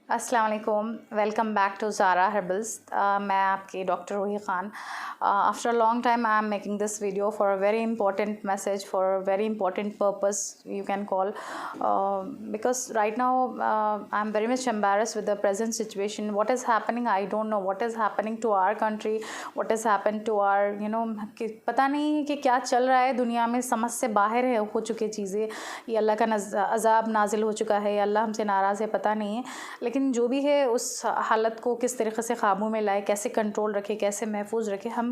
अस्सलाम वालेकुम, welcome back to Zara herbals. मैं आपकी doctor Ruhi Khan. After a long time I am making this video for a very important message, for a very important purpose you can call, because right now I am very much embarrassed with the present situation. What is happening, I don't know what is happening to our country, what is happen to our कि पता नहीं है कि क्या चल रहा है दुनिया में. समझ से बाहर है हो चुकी चीज़ें. ये अल्लाह का अज़ाब नाजिल हो चुका है, अल्लाह हमसे नाराज़ है, पता नहीं है. लेकिन जो भी है उस हालत को किस तरीक़े से काबू में लाए, कैसे कंट्रोल रखे, कैसे महफूज रखे, हम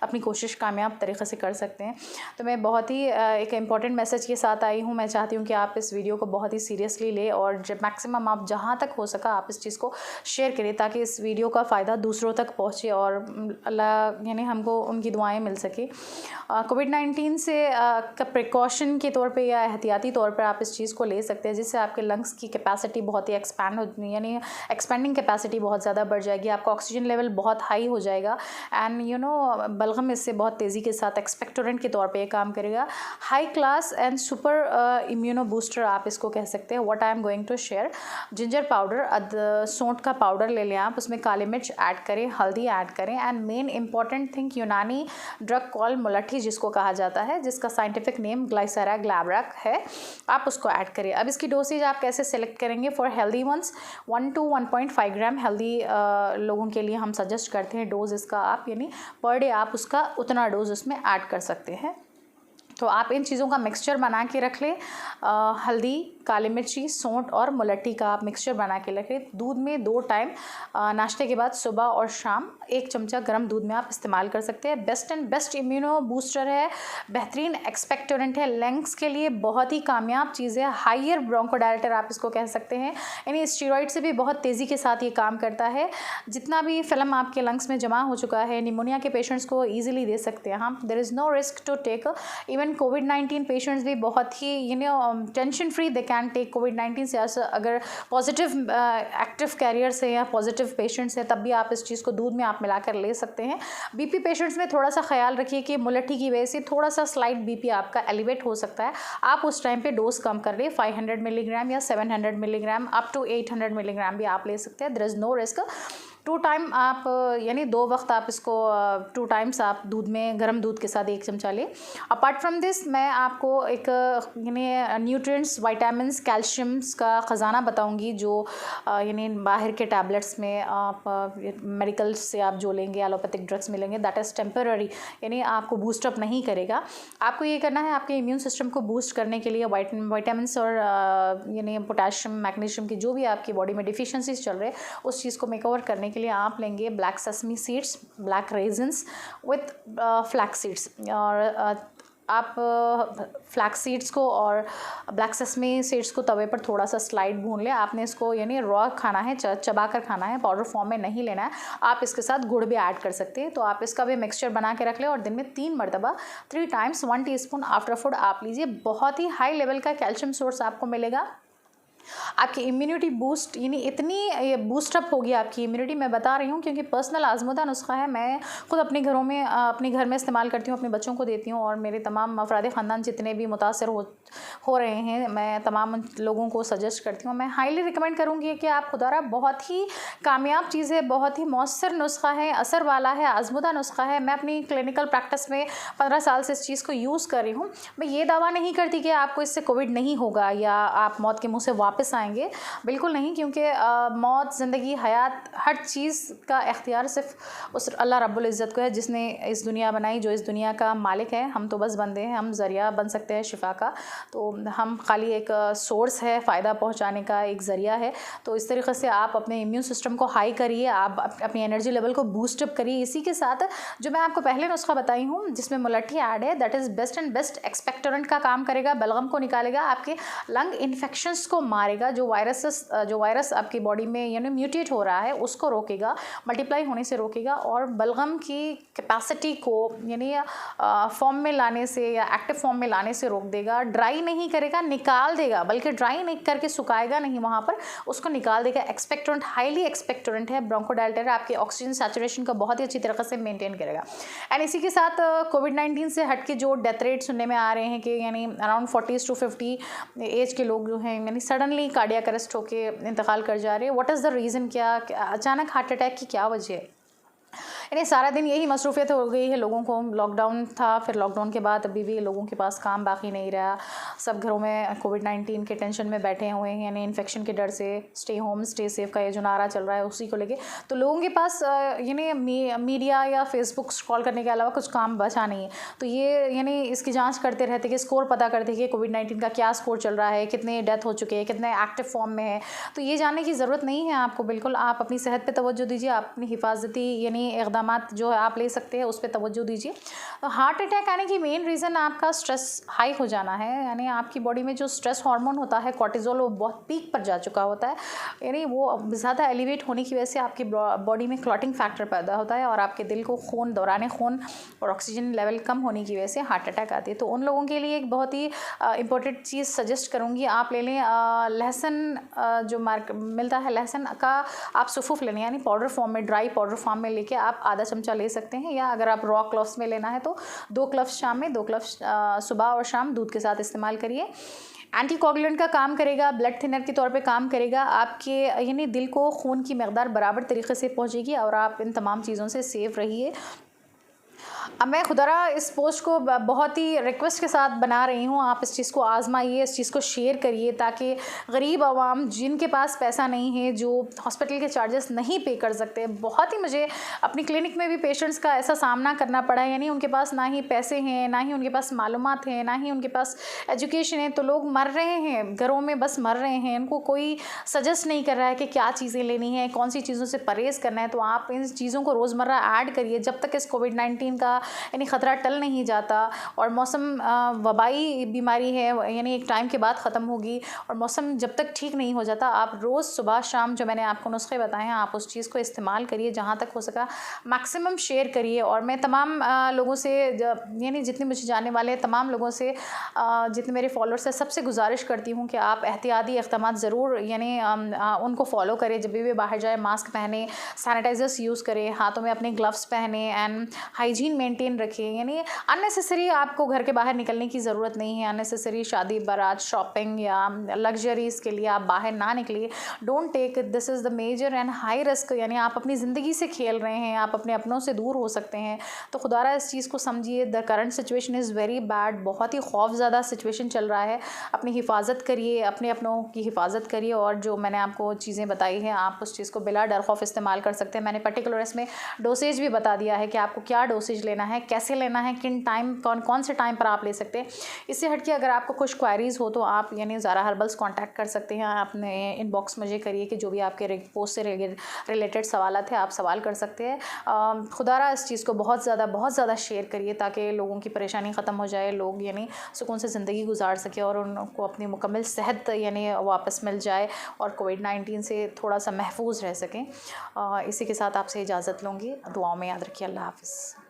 अपनी कोशिश कामयाब तरीक़े से कर सकते हैं. तो मैं बहुत ही एक इम्पॉर्टेंट मैसेज के साथ आई हूँ. मैं चाहती हूँ कि आप इस वीडियो को बहुत ही सीरियसली लें और जब मैक्सिमम आप जहाँ तक हो सका आप इस चीज़ को शेयर करें ताकि इस वीडियो का फ़ायदा दूसरों तक पहुँचे और अल्लाह हमको उनकी दुआएँ मिल सके. कोविड-19 से का प्रिकॉशन के तौर पे या एहतियाती तौर पर आप इस चीज़ को ले सकते हैं जिससे आपके लंग्स की कैपेसिटी बहुत ही एक्सपैंड हो, एक्सपेंडिंग कैपेसिटी बहुत ज़्यादा बढ़ जाएगी. आपका ऑक्सीजन लेवल बहुत हाई हो जाएगा एंड बलगम इससे बहुत तेज़ी के साथ एक्सपेक्टोरेंट के तौर पे ये काम करेगा. High class and super immuno booster आप इसको कह सकते हैं. What I am going to share, ginger powder, सौंठ का पाउडर ले लें आप, उसमें काली मिर्च ऐड करें, हल्दी ऐड करें एंड मेन इंपॉर्टेंट थिंग यूनानी ड्रग कॉल मुलट्ठी जिसको कहा जाता है, जिसका साइंटिफिक नेम ग्लाइसेरा ग्लैब्रेक है, आप उसको ऐड करें. अब इसकी डोसेज आप कैसे सेलेक्ट करेंगे? For healthy ones 1 to 1.5 gram healthy लोगों के लिए हम सजेस्ट करते हैं डोज इसका. आप पर डे आप उसका उतना डोज उसमें ऐड कर सकते हैं. तो आप इन चीज़ों का मिक्सचर बना के रख लें. हल्दी, काली मिर्ची, सौंठ और मुलट्ठी का आप मिक्सचर बना के रख लें. दूध में 2 टाइम नाश्ते के बाद सुबह और शाम 1 चमचा गर्म दूध में आप इस्तेमाल कर सकते हैं. Best and best immuno booster है, बेहतरीन एक्सपेक्टोरेंट है, लंग्स के लिए बहुत ही कामयाब चीज़ है. हायर ब्रोंकोडायलेटर आप इसको कह सकते हैं. स्टीरॉइड से भी बहुत तेज़ी के साथ ये काम करता है. जितना भी फिल्म आपके लंग्स में जमा हो चुका है, निमोनिया के पेशेंट्स को ईजिली दे सकते हैं हम. There is no risk to take. Even कोविड-19 पेशेंट्स भी बहुत ही tension free they can take कोविड-19 से. अगर पॉजिटिव एक्टिव कैरियर्स है या पॉजिटिव पेशेंट्स हैं तब भी आप इस चीज़ को दूध में आप मिलाकर ले सकते हैं. बीपी पेशेंट्स में थोड़ा सा ख्याल रखिए कि मुलट्ठी की वजह से थोड़ा सा स्लाइट बीपी आपका एलिवेट हो सकता है. आप उस टाइम पे डोज कम कर ले. 500 मिलीग्राम या 700 मिलीग्राम अप टू 800 मिलीग्राम भी आप ले सकते हैं. There is no risk. 2 time आप 2 वक्त आप इसको 2 टाइम्स आप दूध में गर्म दूध के साथ 1 चमचा लें. अपार्ट फ्रॉम दिस मैं आपको एक न्यूट्रिएंट्स, विटामिन्स, कैल्शियम्स का ख़जाना बताऊंगी जो बाहर के टैबलेट्स में आप मेडिकल से आप जो लेंगे, एलोपैथिक ड्रग्स मिलेंगे, दैट इज़ टेम्पररी, आपको बूस्टअप नहीं करेगा. आपको ये करना है आपके इम्यून सिस्टम को बूस्ट करने के लिए विटामिन्स और पोटेशियम, मैग्नीशियम की जो भी आपकी बॉडी में डिफिशियंसीज चल रहे हैं उस चीज़ को मेकओवर करने के लिए आप लेंगे black sesame seeds, black resins with flax seeds. और आप फ्लैक्स सीड्स को और ब्लैक सेसमी सीड्स को तवे पर थोड़ा सा स्लाइड भून लें. आपने इसको रॉ खाना है, चबा कर खाना है, पाउडर फॉर्म में नहीं लेना है. आप इसके साथ गुड़ भी ऐड कर सकते हैं. तो आप इसका भी मिक्सचर बना के रख लें और दिन में 3 मरतबा 3 टाइम्स 1 टीस्पून आफ्टर फूड आप लीजिए. बहुत ही हाई लेवल का कैल्शियम सोर्स आपको मिलेगा. आपकी इम्यूनिटी बूस्ट इतनी बूस्टअप होगी आपकी इम्यूनिटी. मैं बता रही हूँ क्योंकि पर्सनल आजमुदा नुस्खा है. मैं खुद अपने घरों में अपने घर में इस्तेमाल करती हूँ, अपने बच्चों को देती हूँ और मेरे तमाम अफराद ख़ानदान जितने भी मुतासर हो रहे हैं मैं तमाम लोगों को सजेस्ट करती हूँ. मैं हाईली रिकमेंड करूँगी कि आप खुदारा बहुत ही कामयाब चीज़ है, बहुत ही मौसर नुस्खा है, असर वाला है, आजमुदा नुस्खा है. मैं अपनी क्लिनिकल प्रैक्टिस में 15 साल से इस चीज़ को यूज़ कर रही हूँ. मैं ये दावा नहीं करती कि आपको इससे कोविड नहीं होगा या आप मौत के मुँह से वापस आएंगे, बिल्कुल नहीं. क्योंकि मौत, ज़िंदगी, हयात, हर चीज़ का इख्तियार सिर्फ उस अल्लाह रब्बुल इज़्ज़त को है जिसने इस दुनिया बनाई, जो इस दुनिया का मालिक है. हम तो बस बंदे हैं, हम ज़रिया बन सकते हैं शिफा का. तो हम खाली एक सोर्स है, फ़ायदा पहुंचाने का एक ज़रिया है. तो इस तरीक़े से आप अपने इम्यून सिस्टम को हाई करिए, आप अपनी एनर्जी लेवल को बूस्टअप करिए. इसी के साथ जो मैं आपको पहले नुस्खा बताई हूँ जिसमें मुलट्ठी ऐड है, that is best and best expectorant का काम करेगा. बलगम को निकालेगा, आपके लंग इन्फेक्शंस को मारेगा. जो वायरस आपकी बॉडी में म्यूटेट हो रहा है उसको रोकेगा, मल्टीप्लाई होने से रोकेगा और बलगम की कैपेसिटी को फॉर्म में लाने से या एक्टिव फॉर्म में लाने से रोक देगा. ड्राई नहीं करेगा, निकाल देगा, बल्कि ड्राई नहीं करके सुखाएगा नहीं, वहाँ पर उसको निकाल देगा. एक्सपेक्टोरेंट, हाईली एक्सपेक्टोरेंट है, ब्रोंकोडायलेटर है, आपके ऑक्सीजन सैचुरेशन को बहुत ही अच्छी तरीके से मेंटेन करेगा. एंड इसी के साथ कोविड-19 से हट के जो डेथ रेट सुनने में आ रहे हैं कि अराउंड 40 to 50 एज के लोग जो हैं सडनली कार्डियक अरेस्ट होके इंतकाल कर जा रहे हैं। व्हाट इज़ द रीज़न, क्या अचानक हार्ट अटैक की क्या वजह है? यानी सारा दिन यही मसरूफियत हो गई है लोगों को। लॉकडाउन था, फिर लॉकडाउन के बाद अभी भी लोगों के पास काम बाकी नहीं रहा। सब घरों में कोविड-19 के टेंशन में बैठे हुए हैं, यानी इन्फेक्शन के डर से। स्टे होम स्टे सेफ का ये जो नारा चल रहा है उसी को लेके तो लोगों के पास यानी मीडिया या फेसबुक स्क्रॉल करने के अलावा कुछ काम बचा नहीं है। तो ये यानी इसकी जांच करते रहते कि स्कोर पता करते कि कोविड-19 का क्या स्कोर चल रहा है, कितने डेथ हो चुके हैं, कितने एक्टिव फॉर्म में है। तो ये जानने की ज़रूरत नहीं है आपको। बिल्कुल आप अपनी सेहत पे तवज्जो दीजिए, आप अपनी हिफाजती यानी इक़दामात जो है आप ले सकते हैं उस पर तवज्जो दीजिए। तो हार्ट अटैक आने की मेन रीज़न आपका स्ट्रेस हाई हो जाना है, यानी आपकी बॉडी में जो स्ट्रेस हार्मोन होता है कोर्टिज़ोल, वो बहुत पीक पर जा चुका होता है। यानी वो ज़्यादा एलिवेट होने की वजह से आपकी बॉडी में क्लॉटिंग फैक्टर पैदा होता है और आपके दिल को खून, दौरान खून और ऑक्सीजन लेवल कम होने की वजह से हार्ट अटैक आती है। तो उन लोगों के लिए एक बहुत ही इंपॉर्टेंट चीज़ सजेस्ट करूँगी, आप ले लें लहसुन, जो मिलता है लहसुन का आप सुफूफ लें, यानी पाउडर फॉर्म में, ड्राई पाउडर फॉर्म में लेके आप आधा चमचा ले सकते हैं। या अगर आप रॉ क्लव्स में लेना है तो 2 क्लव्स शाम में, 2 क्लव्स सुबह और शाम दूध के साथ इस्तेमाल करिए। एंटीकोगुलेंट का काम करेगा, ब्लड थिनर के तौर पे काम करेगा, आपके यानी दिल को खून की मकदार बराबर तरीके से पहुंचेगी और आप इन तमाम चीज़ों से सेफ रहिए। अब मैं खुदरा इस पोस्ट को बहुत ही रिक्वेस्ट के साथ बना रही हूँ, आप इस चीज़ को आजमाइए, इस चीज़ को शेयर करिए ताकि गरीब आवाम जिनके पास पैसा नहीं है, जो हॉस्पिटल के चार्जेस नहीं पे कर सकते। बहुत ही मुझे अपनी क्लिनिक में भी पेशेंट्स का ऐसा सामना करना पड़ा है, यानी उनके पास ना ही पैसे हैं, ना ही उनके पास मालूमात हैं, ना ही उनके पास एजुकेशन है। तो लोग मर रहे हैं, घरों में बस मर रहे हैं, उनको कोई सजेस्ट नहीं कर रहा है कि क्या चीज़ें लेनी है, कौन सी चीज़ों से परहेज़ करना है। तो आप इन चीज़ों को रोज़मर्रा ऐड करिए जब तक इस कोविड-19 का यानी ख़तरा टल नहीं जाता। और मौसम वबाई बीमारी है, यानी एक टाइम के बाद ख़त्म होगी और मौसम जब तक ठीक नहीं हो जाता, आप रोज़ सुबह शाम जो मैंने आपको नुस्खे बताए हैं आप उस चीज़ को इस्तेमाल करिए, जहाँ तक हो सका मैक्सिमम शेयर करिए। और मैं तमाम लोगों से, यानी जितने मुझे जानने वाले तमाम लोगों से, जितने मेरे फॉलोअर्स हैं, सबसे गुजारिश करती हूँ कि आप एहतियाती इक़दामात ज़रूर यानी उनको फॉलो करें। जब भी बाहर जाए मास्क पहने, सैनिटाइज़र्स यूज़ करें, हाथों में अपने ग्लव्स पहने एंड हाइजीन मेंटेन रखें। यानी अननेसेसरी आपको घर के बाहर निकलने की ज़रूरत नहीं है। अननेसेसरी शादी बारात, शॉपिंग या लग्जरीज़ के लिए आप बाहर ना निकलिए। Don't take, this is the major and high risk, यानी आप अपनी ज़िंदगी से खेल रहे हैं, आप अपने अपनों से दूर हो सकते हैं। तो खुदारा इस चीज़ को समझिए। The current situation is very bad, बहुत ही खौफज़दा सिचुएशन चल रहा है। अपनी हिफाजत करिए, अपने अपनों की हिफाजत करिए और जो मैंने आपको चीज़ें बताई हैं आप उस चीज़ को बिला डर खौफ इस्तेमाल कर सकते हैं। मैंने पर्टिकुलर इसमें डोसेज भी बता दिया है कि आपको क्या डोसेज लेना है, कैसे लेना है, किन टाइम, कौन से टाइम पर आप ले सकते हैं। इससे हटके अगर आपको कुछ क्वारीज़ हो तो आप यानी ज़ारा हर्बल्स कांटेक्ट कर सकते हैं। अपने इनबॉक्स मुझे करिए कि जो भी आपके पोस्ट से रिलेटेड सवाल थे आप सवाल कर सकते हैं। खुदारा इस चीज़ को बहुत ज़्यादा शेयर करिए ताकि लोगों की परेशानी ख़त्म हो जाए, लोग यानी सुकून से ज़िंदगी गुजार सके और उनको अपनी मुकम्मल सेहत यानी वापस मिल जाए और कोविड-19 से थोड़ा सा महफूज रह सकें। इसी के साथ आपसे इजाज़त लूँगी। दुआओं में याद रखिए। अल्लाह हाफ़िज़।